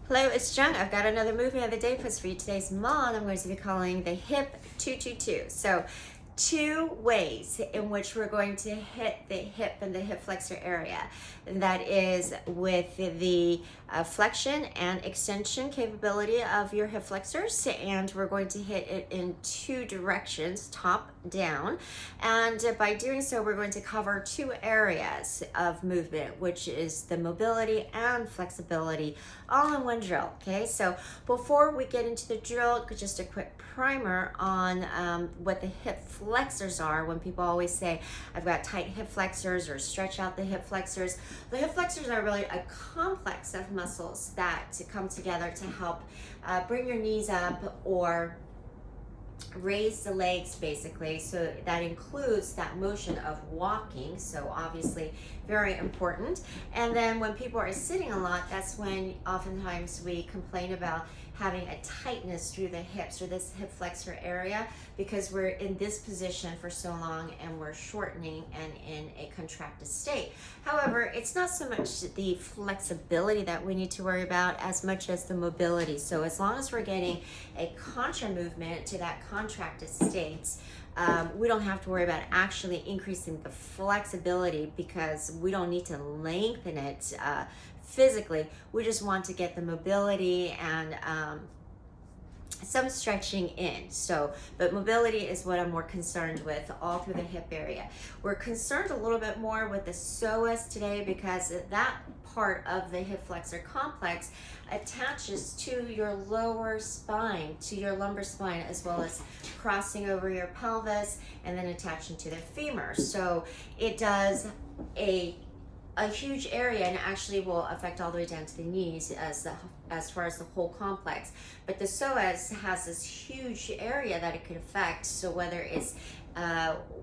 Hello, it's Jen. I've got another movement of the day post for you. Today's mod I'm going to be calling the hip 222. So, two ways in which we're going to hit the hip and the hip flexor area. That is with the flexion and extension capability of your hip flexors, and we're going to hit it in two directions, top down. And by doing so, we're going to cover two areas of movement, which is the mobility and flexibility, all in one drill. Okay, so before we get into the drill, just a quick primer on what the hip flexors are. When people always say, I've got tight hip flexors or stretch out the hip flexors, the hip flexors are really a complex of muscles that come together to help bring your knees up or raise the legs, basically. So that includes that motion of walking, so obviously very important. And then when people are sitting a lot, that's when oftentimes we complain about having a tightness through the hips or this hip flexor area, because we're in this position for so long and we're shortening and in a contracted state. However, it's not so much the flexibility that we need to worry about as much as the mobility. So as long as we're getting a contra movement to that contracted state, we don't have to worry about actually increasing the flexibility, because we don't need to lengthen it physically. We just want to get the mobility and some stretching in. So, but mobility is what I'm more concerned with all through the hip area. We're concerned a little bit more with the psoas today, because that part of the hip flexor complex attaches to your lower spine, to your lumbar spine, as well as crossing over your pelvis and then attaching to the femur. So it does a huge area, and actually will affect all the way down to the knees as far as the whole complex. But the psoas has this huge area that it could affect. So whether it's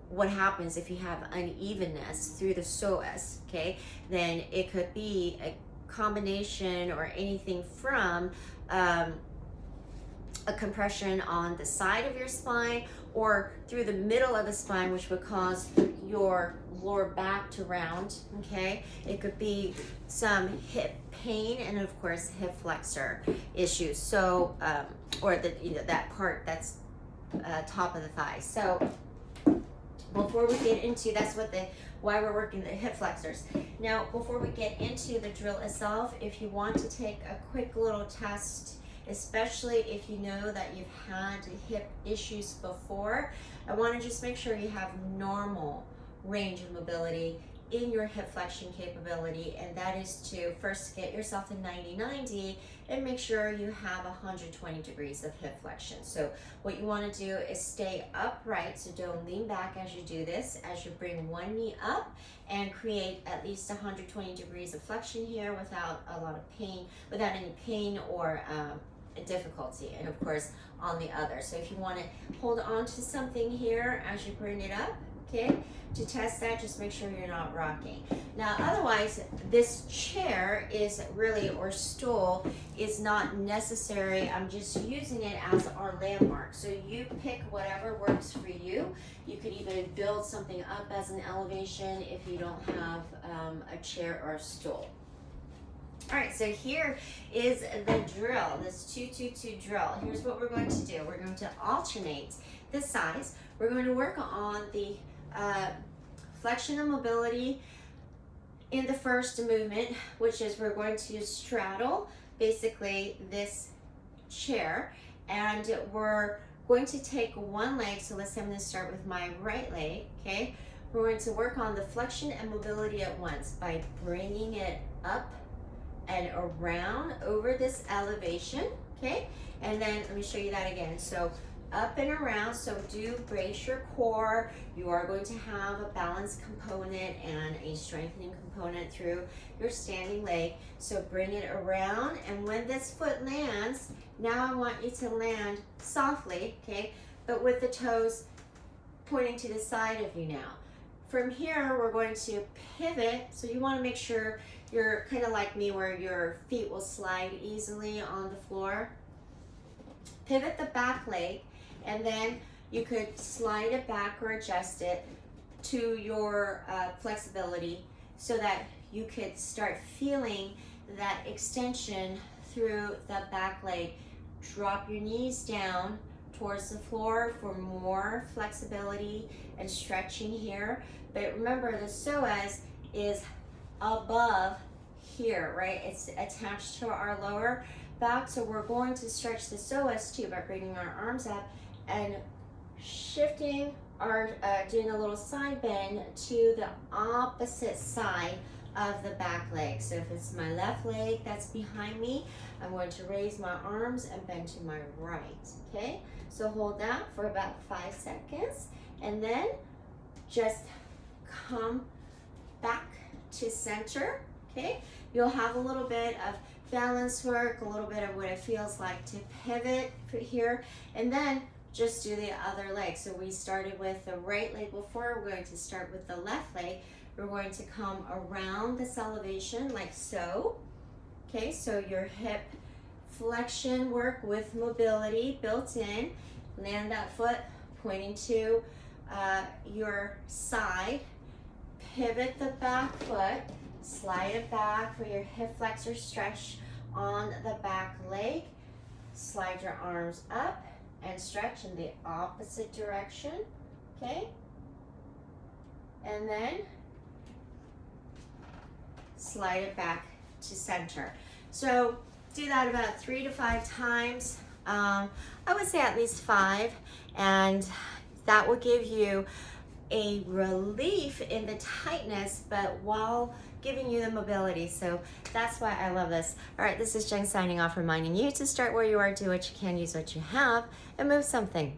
what happens if you have unevenness through the psoas, okay, then it could be a combination or anything from a compression on the side of your spine or through the middle of the spine, which would cause your lower back to round. Okay, it could be some hip pain and of course hip flexor issues. So or the that part that's top of the thigh. So before we get into, that's what why we're working the hip flexors. Now before we get into the drill itself, if you want to take a quick little test, especially if you know that you've had hip issues before, I want to just make sure you have normal range of mobility in your hip flexion capability, and that is to first get yourself in 90-90 and make sure you have 120 degrees of hip flexion. So what you want to do is stay upright, so don't lean back as you do this, as you bring one knee up and create at least 120 degrees of flexion here without a lot of pain, without any pain or difficulty, and of course on the other. So if you want to hold on to something here as you bring it up, okay, to test that, just make sure you're not rocking. Now otherwise, this chair is really, or stool, is not necessary. I'm just using it as our landmark. So you pick whatever works for you. You could even build something up as an elevation if you don't have a chair or a stool. All right, so here is the drill, this 222 drill. Here's what we're going to do. We're going to alternate the size. We're going to work on the flexion and mobility in the first movement, which is we're going to straddle basically this chair, and we're going to take one leg. So let's say I'm going to start with my right leg, okay? We're going to work on the flexion and mobility at once by bringing it up and around over this elevation, okay? And then let me show you that again. So up and around, so do brace your core. You are going to have a balance component and a strengthening component through your standing leg. So bring it around, and when this foot lands, now I want you to land softly, okay? But with the toes pointing to the side of you now. From here, we're going to pivot. So you want to make sure you're kind of like me, where your feet will slide easily on the floor. Pivot the back leg, and then you could slide it back or adjust it to your flexibility, so that you could start feeling that extension through the back leg. Drop your knees down towards the floor for more flexibility and stretching here. But remember, the psoas is above here, right? It's attached to our lower back, so we're going to stretch the psoas too by bringing our arms up and shifting our, doing a little side bend to the opposite side of the back leg. So if it's my left leg that's behind me, I'm going to raise my arms and bend to my right, okay? So hold that for about 5 seconds, and then just come back to center, okay? You'll have a little bit of balance work, a little bit of what it feels like to pivot here, and then just do the other leg. So we started with the right leg before, we're going to start with the left leg. We're going to come around this elevation like so, okay? So your hip flexion work with mobility built in. Land that foot pointing to your side. Pivot the back foot, slide it back for your hip flexor stretch on the back leg. Slide your arms up and stretch in the opposite direction, okay? And then slide it back to center. So do that about 3 to 5 times. I would say at least 5, and that will give you a relief in the tightness, but while giving you the mobility. So that's why I love this. All right, this is Jen signing off, reminding you to start where you are, do what you can, use what you have, and move something.